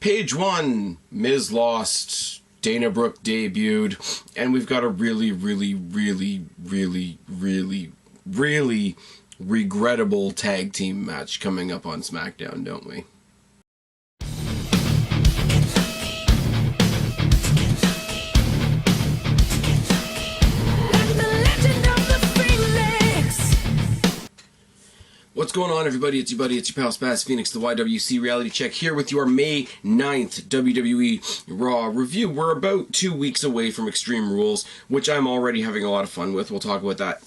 Paige won, Miz lost, Dana Brooke debuted, and we've got a really regrettable tag team match coming up on SmackDown, don't we? What's going on, everybody? It's your buddy, it's your pal Spaz Phoenix, the YWC Reality Check, here with your May 9th WWE Raw review. We're about 2 weeks away from Extreme Rules, which I'm already having a lot of fun with. We'll talk about that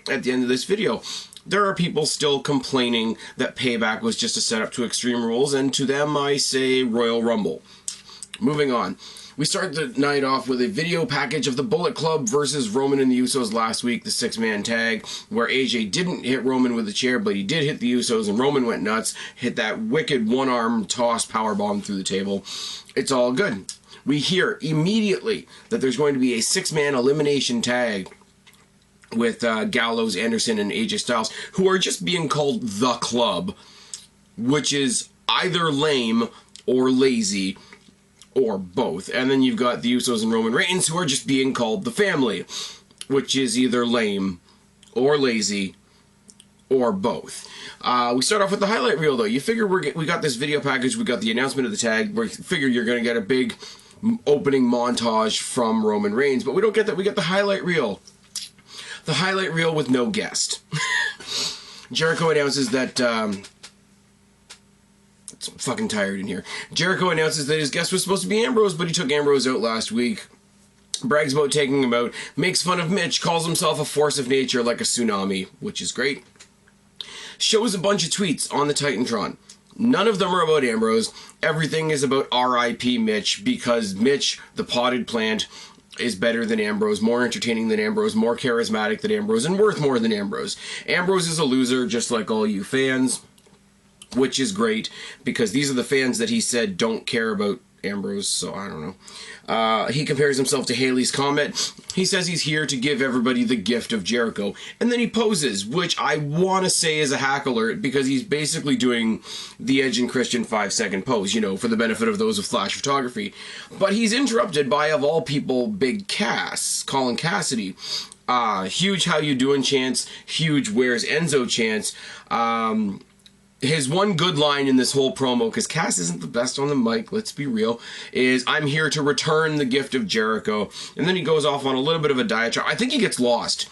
at the end of this video. There are people still complaining that Payback was just a setup to Extreme Rules, and to them I say Royal Rumble. Moving on. We start the night off with a video package of the Bullet Club versus Roman and the Usos last week, the six-man tag, where AJ didn't hit Roman with a chair, but he did hit the Usos, and Roman went nuts, hit that wicked one-arm toss powerbomb through the table. It's all good. We hear immediately that there's going to be a six-man elimination tag with Gallows, Anderson, and AJ Styles, who are just being called The Club, which is either lame or lazy, or both. And then you've got the Usos and Roman Reigns, who are just being called The Family, which is either lame or lazy or both. We start off with the highlight reel, though. You figure we got this video package, we got the announcement of the tag, we figure you're going to get a big opening montage from Roman Reigns, but we don't get that. We get the highlight reel. The highlight reel with no guest. Jericho announces that... I'm fucking tired in here. Jericho announces that his guest was supposed to be Ambrose, but he took Ambrose out last week. Brags about taking him out. Makes fun of Mitch. Calls himself a force of nature like a tsunami, which is great. Shows a bunch of tweets on the Titantron. None of them are about Ambrose. Everything is about R.I.P. Mitch, because Mitch, the potted plant, is better than Ambrose, more entertaining than Ambrose, more charismatic than Ambrose, and worth more than Ambrose. Ambrose is a loser, just like all you fans, which is great, because these are the fans that he said don't care about Ambrose, so I don't know. He compares himself to Haley's Comet. He says he's here to give everybody the gift of Jericho. And then he poses, which I want to say is a hack alert, because he's basically doing the Edge and Christian 5-second pose, you know, for the benefit of those with flash photography. But he's interrupted by, of all people, Big Cass, Colin Cassidy. Huge how you doing chants, huge where's Enzo chants. His one good line in this whole promo, because Cass isn't the best on the mic, let's be real, is, I'm here to return the gift of Jericho. And then he goes off on a little bit of a diatribe. I think he gets lost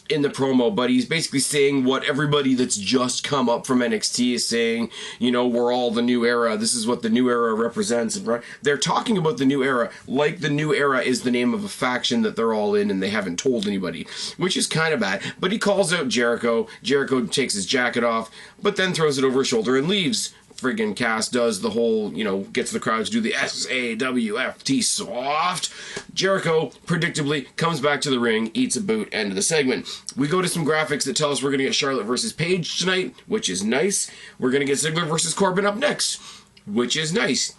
in the promo, but he's basically saying what everybody that's just come up from NXT is saying. You know, we're all the new era. This is what the new era represents. And they're talking about the new era like the new era is the name of a faction that they're all in and they haven't told anybody, which is kind of bad. But he calls out Jericho. Jericho takes his jacket off, but then throws it over his shoulder and leaves. Friggin' Cass does the whole, you know, gets the crowd to do the SAWFT soft. Jericho, predictably, comes back to the ring, eats a boot, end of the segment. We go to some graphics that tell us we're going to get Charlotte versus Paige tonight, which is nice. We're going to get Ziggler versus Corbin up next, which is nice.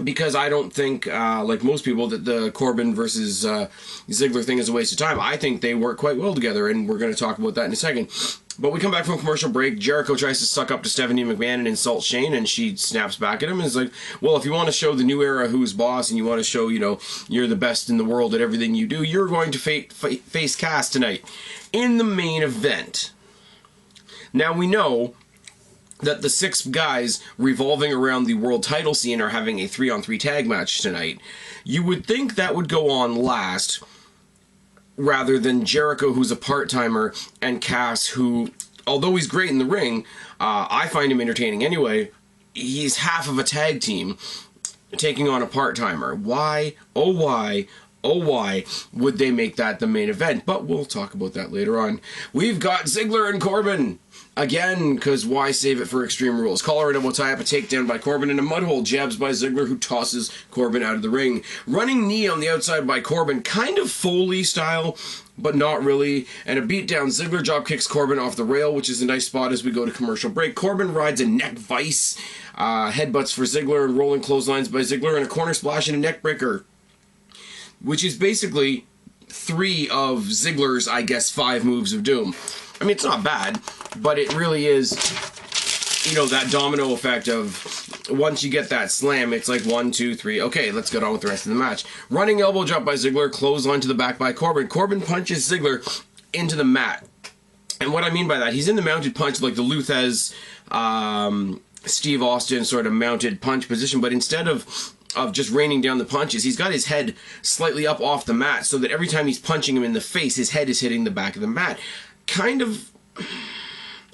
Because I don't think, like most people, that the Corbin versus Ziggler thing is a waste of time. I think they work quite well together, and we're going to talk about that in a second. But we come back from commercial break. Jericho tries to suck up to Stephanie McMahon and insult Shane, and she snaps back at him and is like, well, if you want to show the new era who's boss, and you want to show, you know, you're the best in the world at everything you do, you're going to face Cass tonight in the main event. Now, we know that the 6 guys revolving around the world title scene are having a 3-on-3 tag match tonight. You would think that would go on last, rather than Jericho, who's a part-timer, and Cass, who, although he's great in the ring, I find him entertaining anyway, he's half of a tag team taking on a part-timer. Why, oh why, oh why would they make that the main event? But we'll talk about that later on. We've got Ziggler and Corbin. Again, because why save it for Extreme Rules? Colorado will tie up a takedown by Corbin and a mudhole. Jabs by Ziggler, who tosses Corbin out of the ring. Running knee on the outside by Corbin, kind of Foley style, but not really. And a beatdown. Ziggler drop kicks Corbin off the rail, which is a nice spot as we go to commercial break. Corbin rides a neck vice. Headbutts for Ziggler and rolling clotheslines by Ziggler, and a corner splash and a neck breaker, which is basically 3 of Ziggler's, I guess, 5 moves of doom. I mean, it's not bad, but it really is, you know, that domino effect of once you get that slam, it's like 1, 2, 3. Okay, let's get on with the rest of the match. Running elbow drop by Ziggler, clothesline to the back by Corbin. Corbin punches Ziggler into the mat. And what I mean by that, he's in the mounted punch like the Luthez, Steve Austin sort of mounted punch position, but instead of just raining down the punches, he's got his head slightly up off the mat so that every time he's punching him in the face, his head is hitting the back of the mat. Kind of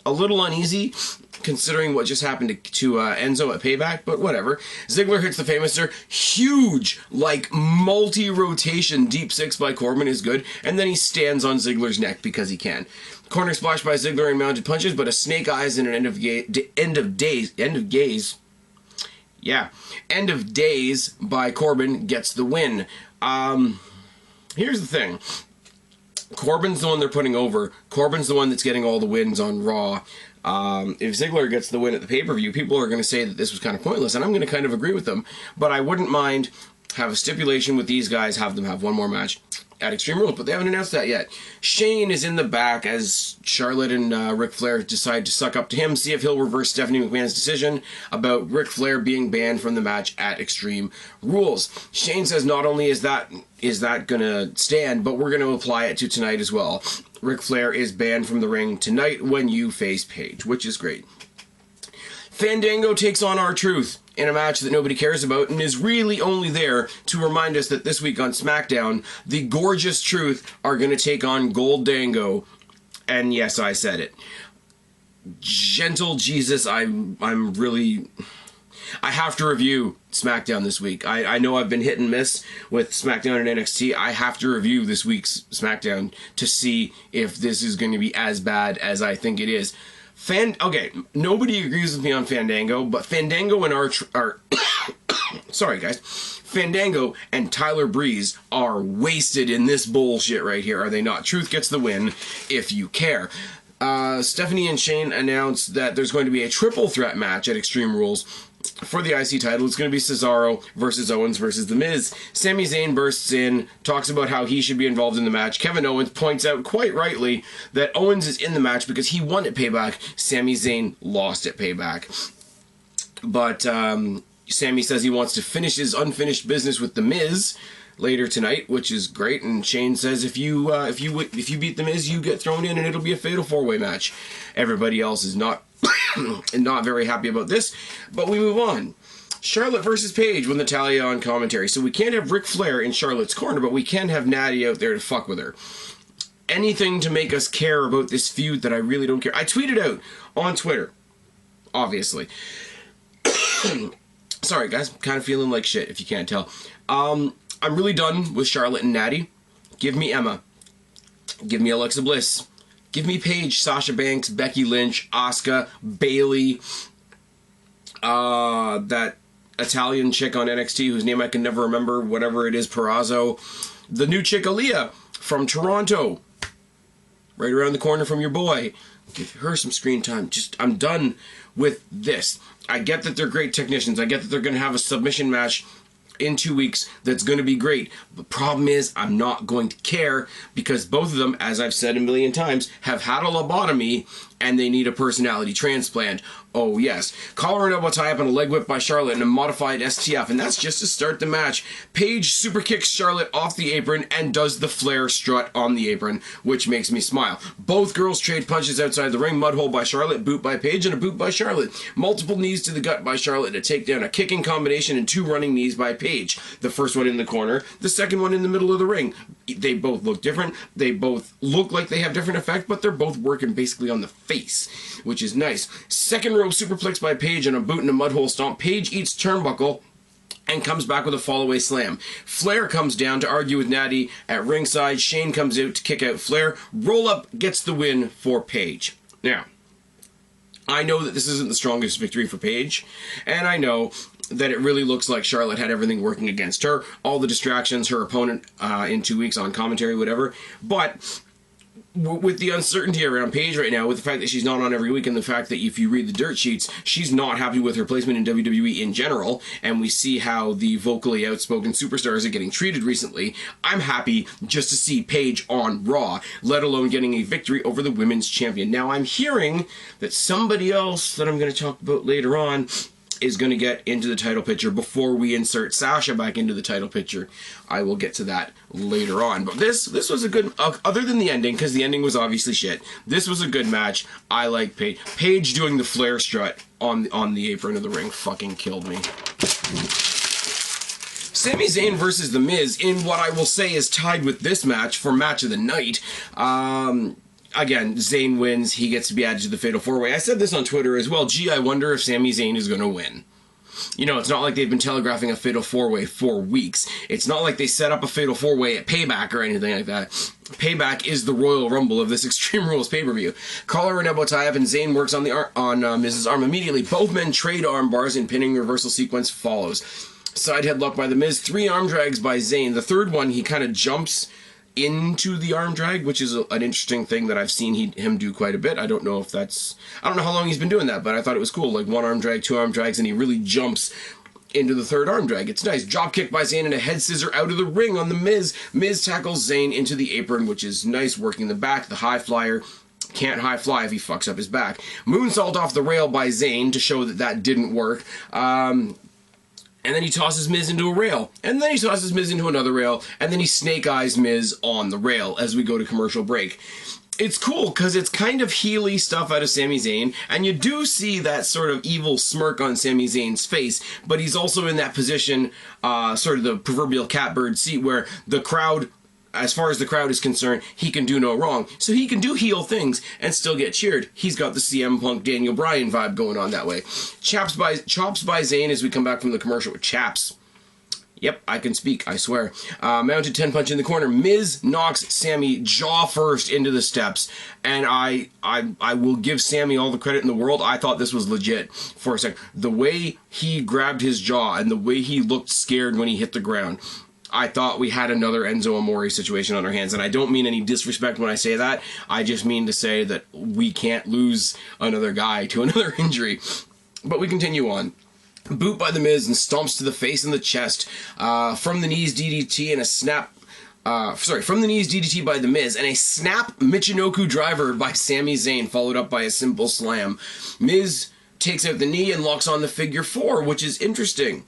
a little uneasy considering what just happened to Enzo at Payback, but whatever. Ziggler hits the Famouser. Huge, like, multi-rotation deep six by Corbin is good, and then he stands on Ziggler's neck because he can. Corner splash by Ziggler and mounted punches, but a snake eyes and an end of days by Corbin gets the win. Here's the thing. Corbin's the one they're putting over. Corbin's the one that's getting all the wins on Raw. If Ziggler gets the win at the pay-per-view, people are going to say that this was kind of pointless, and I'm going to kind of agree with them. But I wouldn't mind have a stipulation with these guys, have them have one more match at Extreme Rules, but they haven't announced that yet. Shane is in the back as Charlotte and Ric Flair decide to suck up to him, see if he'll reverse Stephanie McMahon's decision about Ric Flair being banned from the match at Extreme Rules. Shane says not only is that going to stand, but we're going to apply it to tonight as well. Ric Flair is banned from the ring tonight when you face Paige, which is great. Fandango takes on R-Truth in a match that nobody cares about and is really only there to remind us that this week on SmackDown, the gorgeous Truth are going to take on Gold Dango. And yes, I said it. Gentle Jesus, I have to review SmackDown this week. I know I've been hit and miss with SmackDown and NXT. I have to review this week's SmackDown to see if this is going to be as bad as I think it is. Okay, nobody agrees with me on Fandango, but Fandango and sorry guys, Fandango and Tyler Breeze are wasted in this bullshit right here, are they not? Truth gets the win if you care. Stephanie and Shane announced that there's going to be a triple threat match at Extreme Rules for the IC title. It's going to be Cesaro versus Owens versus The Miz. Sami Zayn bursts in, talks about how he should be involved in the match. Kevin Owens points out quite rightly that Owens is in the match because he won at Payback. Sami Zayn lost at Payback. But Sami says he wants to finish his unfinished business with The Miz later tonight, which is great. And Shane says if you beat The Miz, you get thrown in and it'll be a fatal four-way match. Everybody else is not not very happy about this, but we move on. Charlotte versus Paige won the Talia on commentary, so we can't have Ric Flair in Charlotte's corner, but we can have Natty out there to fuck with her. Anything to make us care about this feud that I really don't care. I tweeted out on Twitter, obviously. Sorry guys, I'm kind of feeling like shit if you can't tell. I'm really done with Charlotte and Natty. Give me Emma. Give me Alexa Bliss. Give me Paige, Sasha Banks, Becky Lynch, Asuka, Bayley, that Italian chick on NXT whose name I can never remember, whatever it is, Perazzo, the new chick Aaliyah from Toronto, right around the corner from your boy. Give her some screen time. I'm done with this. I get that they're great technicians. I get that they're going to have a submission match in 2 weeks that's going to be great. The problem is I'm not going to care because both of them, as I've said a million times, have had a lobotomy and they need a personality transplant. Oh yes. Collar and elbow tie up and a leg whip by Charlotte and a modified STF, and that's just to start the match. Paige super kicks Charlotte off the apron and does the Flair strut on the apron, which makes me smile. Both girls trade punches outside the ring, mud hole by Charlotte, boot by Paige, and a boot by Charlotte. Multiple knees to the gut by Charlotte, a takedown, a kicking combination, and 2 running knees by Paige. The first one in the corner, the second one in the middle of the ring. They both look different. They both look like they have different effects, but they're both working basically on the face, which is nice. Second row superplex by Paige and a boot and a mud hole stomp. Paige eats turnbuckle and comes back with a fall-away slam. Flair comes down to argue with Natty at ringside. Shane comes out to kick out Flair. Roll-up gets the win for Paige. Now, I know that this isn't the strongest victory for Paige, and I know that it really looks like Charlotte had everything working against her. All the distractions, her opponent in 2 weeks on commentary, whatever. But with the uncertainty around Paige right now, with the fact that she's not on every week, and the fact that if you read the dirt sheets, she's not happy with her placement in WWE in general, and we see how the vocally outspoken superstars are getting treated recently, I'm happy just to see Paige on Raw, let alone getting a victory over the women's champion. Now, I'm hearing that somebody else that I'm going to talk about later on is going to get into the title picture before we insert Sasha back into the title picture. I will get to that later on. But this was a good, other than the ending, because the ending was obviously shit, this was a good match. I like Paige. Paige doing the flare strut on the apron of the ring fucking killed me. Sami Zayn versus The Miz in what I will say is tied with this match for match of the night. Again, Zayn wins. He gets to be added to the Fatal 4-Way. I said this on Twitter as well. Gee, I wonder if Sami Zayn is going to win. You know, it's not like they've been telegraphing a Fatal 4-Way for weeks. It's not like they set up a Fatal 4-Way at Payback or anything like that. Payback is the Royal Rumble of this Extreme Rules pay-per-view. Collar and elbow tie-up, and Zayn works on Miz's arm immediately. Both men trade arm bars, and pinning reversal sequence follows. Side headlock by The Miz, 3 arm drags by Zayn. The third one, he kind of jumps into the arm drag, which is an interesting thing that I've seen him do quite a bit. I don't know how long he's been doing that, but I thought it was cool. Like 1 arm drag, 2 arm drags, and he really jumps into the 3rd arm drag. It's nice. Drop kick by Zayn and a head scissor out of the ring on The Miz. Miz tackles Zayn into the apron, which is nice, working the back, the high flyer. Can't high fly if he fucks up his back. Moonsault off the rail by Zayn to show that didn't work. And then he tosses Miz into a rail. And then he tosses Miz into another rail. And then he snake eyes Miz on the rail as we go to commercial break. It's cool because it's kind of heely stuff out of Sami Zayn. And you do see that sort of evil smirk on Sami Zayn's face. But he's also in that position, sort of the proverbial catbird seat, where the crowd, as far as the crowd is concerned, he can do no wrong. So he can do heel things and still get cheered. He's got the CM Punk Daniel Bryan vibe going on that way. Chops by Zayn as we come back from the commercial with chaps. Yep, I can speak, I swear. Mounted 10 punch in the corner. Miz knocks Sami jaw first into the steps. And I will give Sami all the credit in the world. I thought this was legit for a second. The way he grabbed his jaw and the way he looked scared when he hit the ground, I thought we had another Enzo Amore situation on our hands. And I don't mean any disrespect when I say that. I just mean to say that we can't lose another guy to another injury. But we continue on. Boot by The Miz and stomps to the face and the chest. From the knees DDT and a snap. From the knees DDT by The Miz and a snap Michinoku driver by Sami Zayn, followed up by a simple slam. Miz takes out the knee and locks on the figure 4, which is interesting.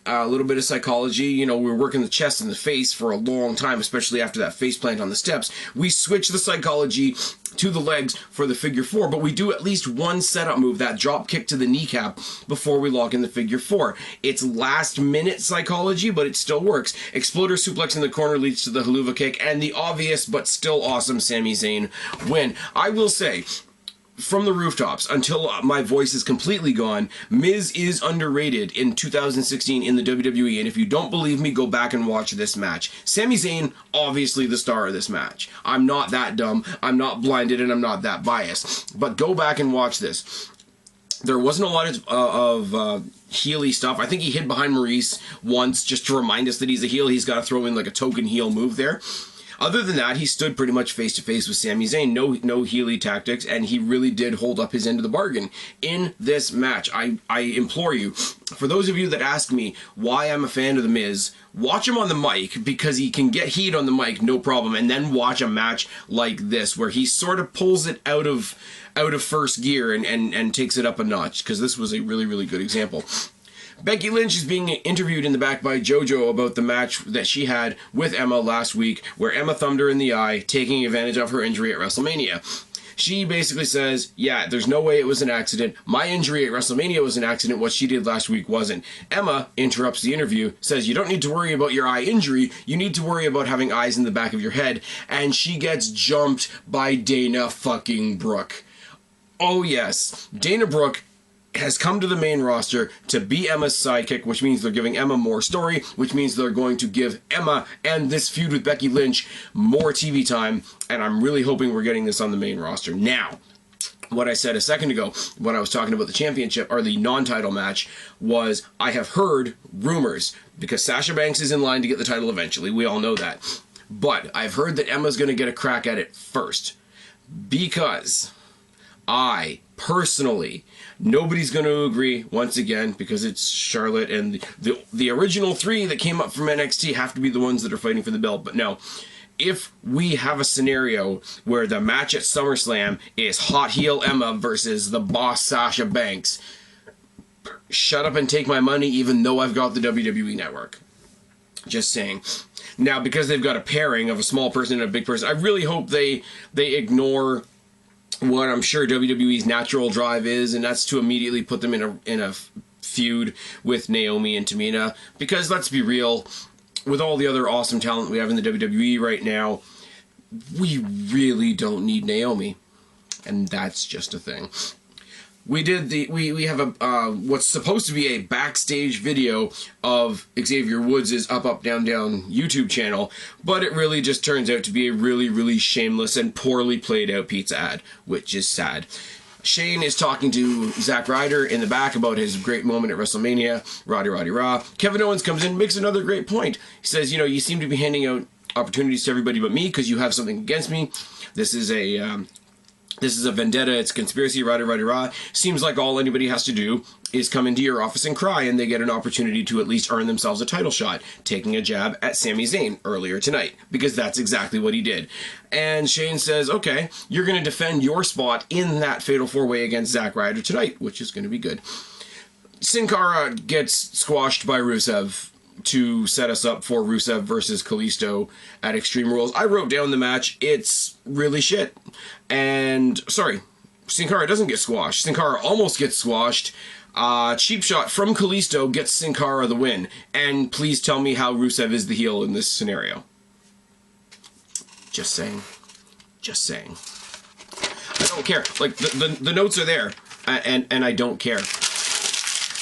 A little bit of psychology. You know, we were working the chest and the face for a long time, especially after that face plant on the steps. We switch the psychology to the legs for the figure 4, but we do at least one setup move, that drop kick to the kneecap, before we lock in the figure 4. It's last minute psychology, but it still works. Exploder suplex in the corner leads to the haluva kick, and the obvious but still awesome Sami Zayn win. I will say, from the rooftops until my voice is completely gone, Miz is underrated in 2016 in the WWE, and if you don't believe me, go back and watch this match. Sami Zayn, obviously the star of this match. I'm not that dumb, I'm not blinded, and I'm not that biased. But go back and watch this. There wasn't a lot of heely stuff. I think he hid behind Maurice once just to remind us that he's a heel. He's got to throw in like a token heel move there. Other than that, he stood pretty much face-to-face with Sami Zayn. No Healy tactics, and he really did hold up his end of the bargain in this match. I implore you, for those of you that ask me why I'm a fan of The Miz, watch him on the mic, because he can get heat on the mic, no problem, and then watch a match like this, where he sort of pulls it out of first gear and takes it up a notch, because this was a really, really good example. Becky Lynch is being interviewed in the back by JoJo about the match that she had with Emma last week, where Emma thumbed her in the eye, taking advantage of her injury at WrestleMania. She basically says, yeah, there's no way it was an accident. My injury at WrestleMania was an accident. What she did last week wasn't. Emma interrupts the interview, says, you don't need to worry about your eye injury. You need to worry about having eyes in the back of your head. And she gets jumped by Dana fucking Brooke. Oh yes, Dana Brooke has come to the main roster to be Emma's sidekick, which means they're giving Emma more story, which means they're going to give Emma and this feud with Becky Lynch more TV time, and I'm really hoping we're getting this on the main roster. Now, what I said a second ago when I was talking about the championship, or the non-title match, was I have heard rumors, because Sasha Banks is in line to get the title eventually, we all know that, but I've heard that Emma's going to get a crack at it first, because I, personally, nobody's going to agree, once again, because it's Charlotte, and the original 3 that came up from NXT have to be the ones that are fighting for the belt. But no, if we have a scenario where the match at SummerSlam is hot heel Emma versus the boss Sasha Banks, shut up and take my money even though I've got the WWE Network. Just saying. Now, because they've got a pairing of a small person and a big person, I really hope they ignore what I'm sure WWE's natural drive is, and that's to immediately put them in a feud with Naomi and Tamina. Because let's be real, with all the other awesome talent we have in the WWE right now, we really don't need Naomi, and that's just a thing. We have a what's supposed to be a backstage video of Xavier Woods' Up Up Down Down YouTube channel, but it really just turns out to be a really, really shameless and poorly played out pizza ad, which is sad. Shane is talking to Zack Ryder in the back about his great moment at WrestleMania, Roddy Roddy Raw. Kevin Owens comes in and makes another great point. He says, you know, you seem to be handing out opportunities to everybody but me because you have something against me. This is a vendetta, it's a conspiracy, Roddy Roddy Raw. Seems like all anybody has to do is come into your office and cry, and they get an opportunity to at least earn themselves a title shot, taking a jab at Sami Zayn earlier tonight, because that's exactly what he did. And Shane says, okay, you're going to defend your spot in that Fatal 4-Way against Zack Ryder tonight, which is going to be good. Sin Cara gets squashed by Rusev to set us up for Rusev versus Kalisto at Extreme Rules. I wrote down the match. It's really shit. And, sorry, Sin Cara doesn't get squashed. Sin Cara almost gets squashed. Cheap shot from Kalisto gets Sin Cara the win. And please tell me how Rusev is the heel in this scenario. Just saying. Just saying. I don't care. Like, the notes are there. And I don't care.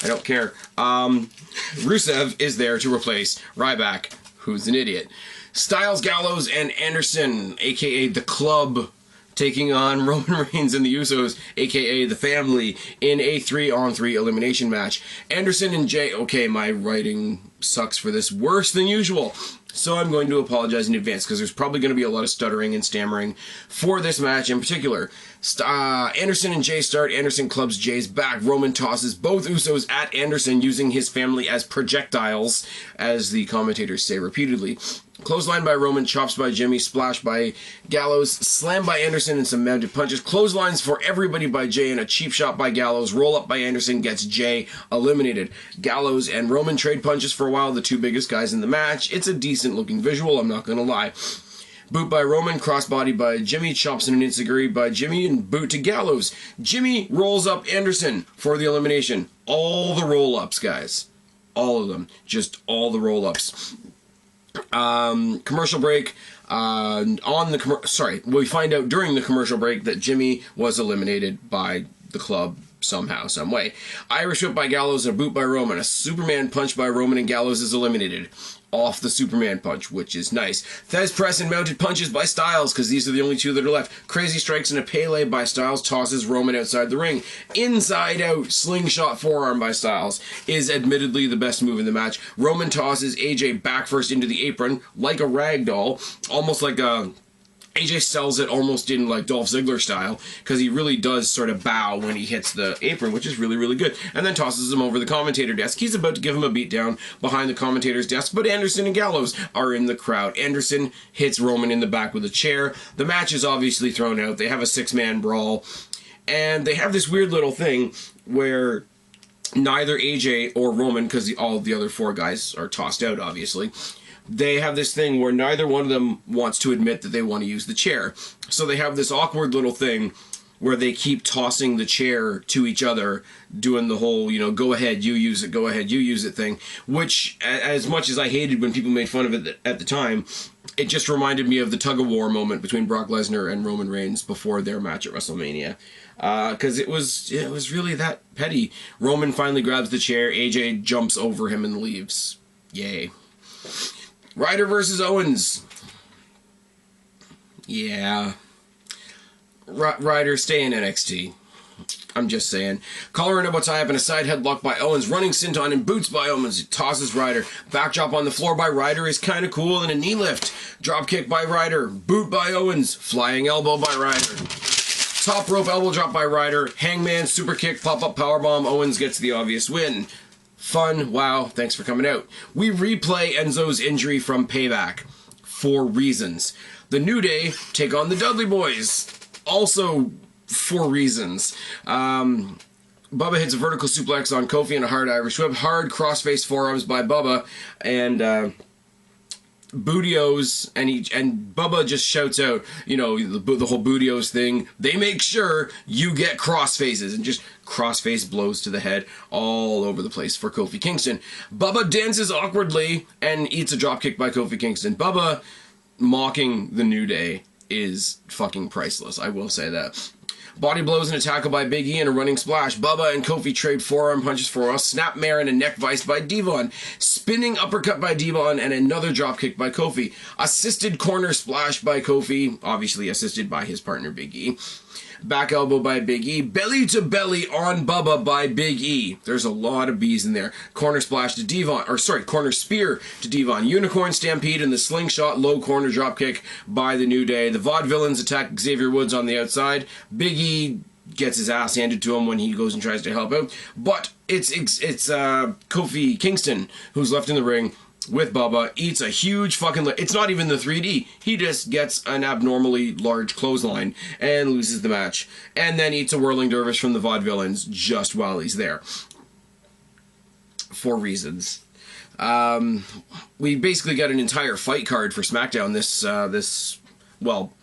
I don't care. Rusev is there to replace Ryback, who's an idiot. Styles, Gallows, and Anderson, a.k.a. The Club, taking on Roman Reigns and the Usos, a.k.a. The Family, in a 3-on-3 elimination match. Anderson and Jay... Okay, my writing sucks for this worse than usual, so I'm going to apologize in advance, because there's probably going to be a lot of stuttering and stammering for this match in particular. Anderson and Jay start. Anderson clubs Jay's back. Roman tosses both Usos at Anderson, using his family as projectiles, as the commentators say repeatedly. Clothesline by Roman, chops by Jimmy, splash by Gallows, slam by Anderson, and some mounted punches. Clotheslines for everybody by Jay, and a cheap shot by Gallows. Roll up by Anderson gets Jay eliminated. Gallows and Roman trade punches for a while, the two biggest guys in the match. It's a decent looking visual, I'm not gonna lie. Boot by Roman, crossbody by Jimmy, chops in an enziguri by Jimmy, and boot to Gallows. Jimmy rolls up Anderson for the elimination. All the roll-ups, guys. All of them. Just all the roll-ups. Commercial break. We find out during the commercial break that Jimmy was eliminated by the Club somehow, some way. Irish whip by Gallows and a boot by Roman. A Superman punch by Roman, and Gallows is eliminated off the Superman punch, which is nice. Thesz press and mounted punches by Styles, because these are the only two that are left. Crazy strikes and a Pele by Styles tosses Roman outside the ring. Inside out slingshot forearm by Styles is admittedly the best move in the match. Roman tosses AJ back first into the apron like a rag doll, almost like a... AJ sells it almost in like Dolph Ziggler style, because he really does sort of bow when he hits the apron, which is really, really good. And then tosses him over the commentator desk. He's about to give him a beatdown behind the commentator's desk, but Anderson and Gallows are in the crowd. Anderson hits Roman in the back with a chair. The match is obviously thrown out. They have a 6-man brawl, and they have this weird little thing where neither AJ or Roman, because all the other 4 guys are tossed out, obviously, they have this thing where neither one of them wants to admit that they want to use the chair. So they have this awkward little thing where they keep tossing the chair to each other, doing the whole, you know, go ahead, you use it, go ahead, you use it thing, which, as much as I hated when people made fun of it at the time, it just reminded me of the tug-of-war moment between Brock Lesnar and Roman Reigns before their match at WrestleMania. Because it was really that petty. Roman finally grabs the chair, AJ jumps over him and leaves. Yay. Ryder versus Owens. Yeah. Ryder, stay in NXT. I'm just saying. Collar and elbow tie up and a side headlock by Owens. Running senton and boots by Owens. He tosses Ryder. Backdrop on the floor by Ryder is kind of cool, and a knee lift. Drop kick by Ryder. Boot by Owens. Flying elbow by Ryder. Top rope elbow drop by Ryder. Hangman super kick. Pop-up powerbomb. Owens gets the obvious win. Fun. Wow. Thanks for coming out. We replay Enzo's injury from Payback. For reasons. The New Day take on the Dudley Boys. Also for reasons. Bubba hits a vertical suplex on Kofi and a hard Irish whip. Hard crossface forearms by Bubba, and Bootios, and Bubba just shouts out, you know, the whole Bootios thing. They make sure you get crossfaces, and just crossface blows to the head all over the place for Kofi Kingston. Bubba dances awkwardly and eats a dropkick by Kofi Kingston. Bubba mocking the New Day is fucking priceless, I will say that. Body blows and a tackle by Big E and a running splash. Bubba and Kofi trade forearm punches for a snap mare and a neck vice by Devon. Spinning uppercut by Devon and another dropkick by Kofi. Assisted corner splash by Kofi, obviously assisted by his partner Big E. Back elbow by Big E. Belly to belly on Bubba by Big E. There's a lot of B's in there. Corner splash to Devon, corner spear to Devon. Unicorn stampede and the slingshot low corner dropkick by the New Day. The Vaudevillains attack Xavier Woods on the outside. Big E gets his ass handed to him when he goes and tries to help out. But it's Kofi Kingston who's left in the ring with Bubba, eats a huge fucking... It's not even the 3D. He just gets an abnormally large clothesline and loses the match. And then eats a whirling dervish from the Vaudevillains just while he's there. For reasons. We basically got an entire fight card for SmackDown this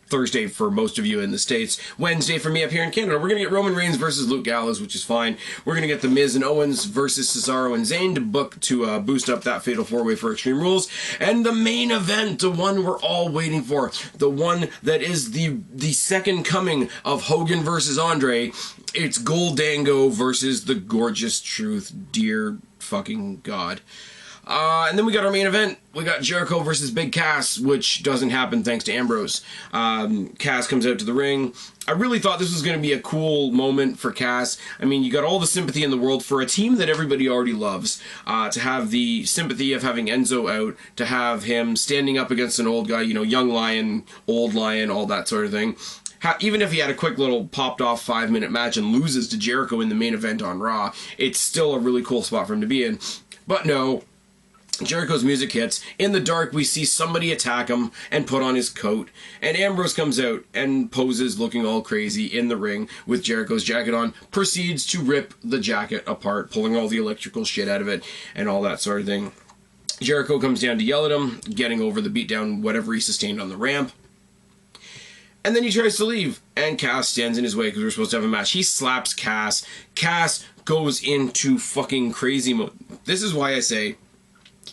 Thursday for most of you in the States. Wednesday for me up here in Canada. We're going to get Roman Reigns versus Luke Gallows, which is fine. We're going to get The Miz and Owens versus Cesaro and Zayn to boost up that Fatal 4-Way for Extreme Rules. And the main event, the one we're all waiting for, the one that is the second coming of Hogan versus Andre. It's Goldango versus the Gorgeous Truth. Dear fucking God. And then we got our main event. We got Jericho versus Big Cass, which doesn't happen thanks to Ambrose. Cass comes out to the ring. I really thought this was going to be a cool moment for Cass. I mean, you got all the sympathy in the world for a team that everybody already loves. To have the sympathy of having Enzo out, to have him standing up against an old guy, you know, young lion, old lion, all that sort of thing. Even if he had a quick little popped-off 5-minute match and loses to Jericho in the main event on Raw, it's still a really cool spot for him to be in. But no, Jericho's music hits. In the dark, we see somebody attack him and put on his coat. And Ambrose comes out and poses looking all crazy in the ring with Jericho's jacket on. Proceeds to rip the jacket apart, pulling all the electrical shit out of it and all that sort of thing. Jericho comes down to yell at him, getting over the beatdown, whatever he sustained on the ramp. And then he tries to leave, and Cass stands in his way because we're supposed to have a match. He slaps Cass. Cass goes into fucking crazy mode. This is why I say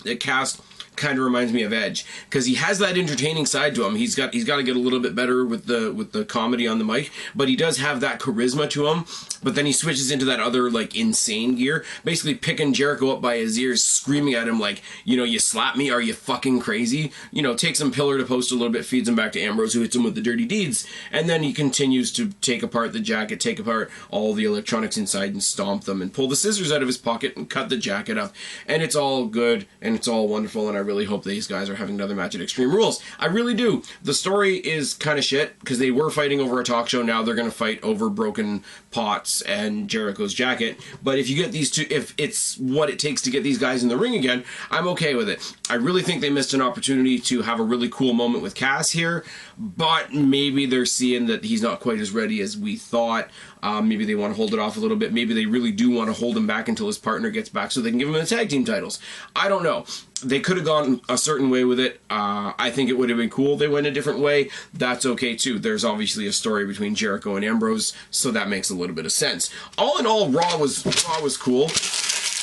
that Cass kind of reminds me of Edge, because he has that entertaining side to him. He's got to get a little bit better with the comedy on the mic, but he does have that charisma to him. But then he switches into that other like insane gear, basically picking Jericho up by his ears, screaming at him like, you know, you slap me, are you fucking crazy? You know, takes him pillar to post a little bit, feeds him back to Ambrose, who hits him with the dirty deeds, and then he continues to take apart the jacket, take apart all the electronics inside and stomp them and pull the scissors out of his pocket and cut the jacket up. And it's all good and it's all wonderful, and I really hope these guys are having another match at Extreme Rules. I really do. The story is kind of shit because they were fighting over a talk show. Now they're going to fight over broken pots and Jericho's jacket. But if you get these two, if it's what it takes to get these guys in the ring again, I'm okay with it. I really think they missed an opportunity to have a really cool moment with Cass here, but maybe they're seeing that he's not quite as ready as we thought. Maybe they want to hold it off a little bit. Maybe they really do want to hold him back until his partner gets back so they can give him the tag team titles. I don't know. They could have gone a certain way with it. I think it would have been cool if they went a different way. That's okay too. There's obviously a story between Jericho and Ambrose, so that makes a little bit of sense. All in all, Raw was cool.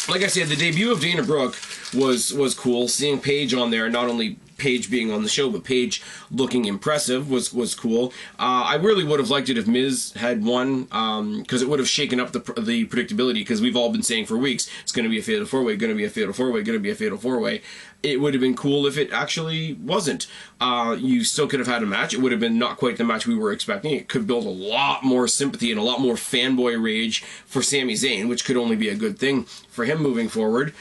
Like I said, the debut of Dana Brooke was cool. Seeing Paige on there, not only Paige being on the show, but Paige looking impressive was cool. I really would have liked it if Miz had won, because it would have shaken up the predictability, because we've all been saying for weeks, it's going to be a Fatal 4-Way, going to be a Fatal 4-Way, going to be a Fatal 4-Way. It would have been cool if it actually wasn't. You still could have had a match. It would have been not quite the match we were expecting. It could build a lot more sympathy and a lot more fanboy rage for Sami Zayn, which could only be a good thing for him moving forward.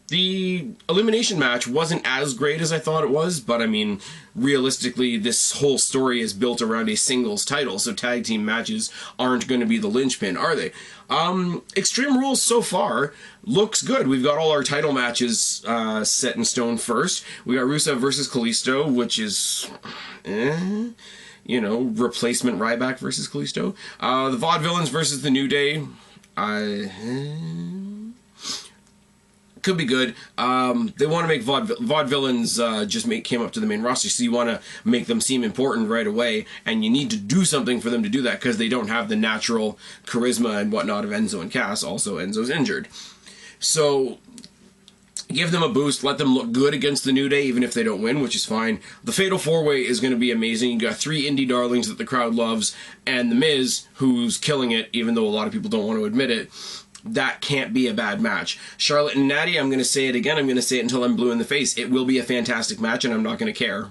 The elimination match wasn't as great as I thought it was, but I mean, realistically, this whole story is built around a singles title, so tag team matches aren't going to be the linchpin, are they? Extreme Rules so far looks good. We've got all our title matches set in stone first. We got Rusev versus Kalisto, which is... you know, replacement Ryback versus Kalisto. The Vaudevillains versus the New Day. Could be good. They want to make vaudevillains came up to the main roster, so you want to make them seem important right away, and you need to do something for them to do that because they don't have the natural charisma and whatnot of Enzo and Cass. Also, Enzo's injured. So give them a boost, let them look good against the New Day, even if they don't win, which is fine. The Fatal 4-Way is going to be amazing. You got 3 indie darlings that the crowd loves, and The Miz, who's killing it, even though a lot of people don't want to admit it. That can't be a bad match. Charlotte and Natty, I'm going to say it again. I'm going to say it until I'm blue in the face. It will be a fantastic match, and I'm not going to care.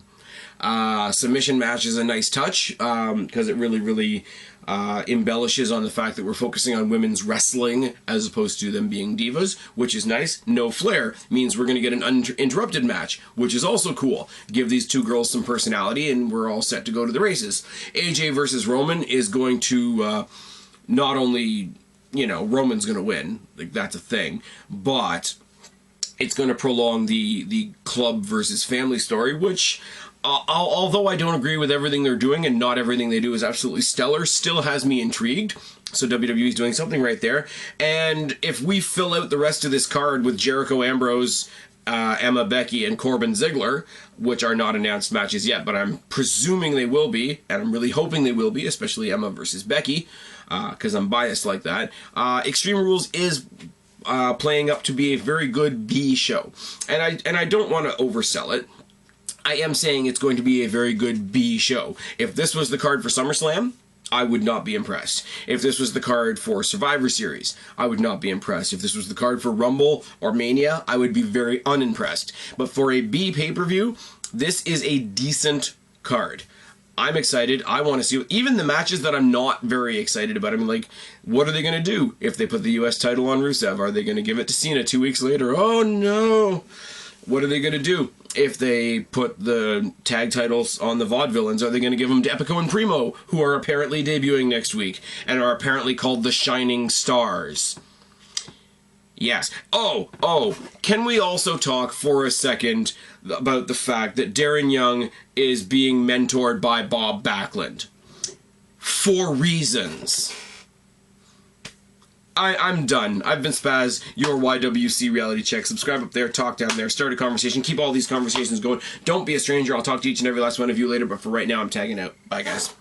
Submission match is a nice touch because it really, really embellishes on the fact that we're focusing on women's wrestling as opposed to them being divas, which is nice. No flair means we're going to get an uninterrupted match, which is also cool. Give these two girls some personality, and we're all set to go to the races. AJ versus Roman is going to not only... Roman's going to win. Like, that's a thing. But it's going to prolong the club versus family story, which, although I don't agree with everything they're doing, and not everything they do is absolutely stellar, still has me intrigued. So WWE's doing something right there. And if we fill out the rest of this card with Jericho, Ambrose, Emma, Becky, and Corbin Ziggler, which are not announced matches yet, but I'm presuming they will be, and I'm really hoping they will be, especially Emma versus Becky, because I'm biased like that. Extreme Rules is playing up to be a very good B show, and I don't want to oversell it. I am saying it's going to be a very good B show. If this was the card for SummerSlam, I would not be impressed. If this was the card for Survivor Series, I would not be impressed. If this was the card for Rumble or Mania, I would be very unimpressed. But for a B pay-per-view, this is a decent card. I'm excited. I want to see even the matches that I'm not very excited about. I mean, like, what are they going to do if they put the U.S. title on Rusev? Are they going to give it to Cena 2 weeks later? Oh, no. What are they going to do if they put the tag titles on the Vaudevillains? Are they going to give them to Epico and Primo, who are apparently debuting next week and are apparently called the Shining Stars? Yes. Oh, can we also talk for a second about the fact that Darren Young is being mentored by Bob Backlund? For reasons. I'm done. I've been Spaz, your YWC reality check. Subscribe up there, talk down there, start a conversation, keep all these conversations going. Don't be a stranger. I'll talk to each and every last one of you later, but for right now, I'm tagging out. Bye, guys.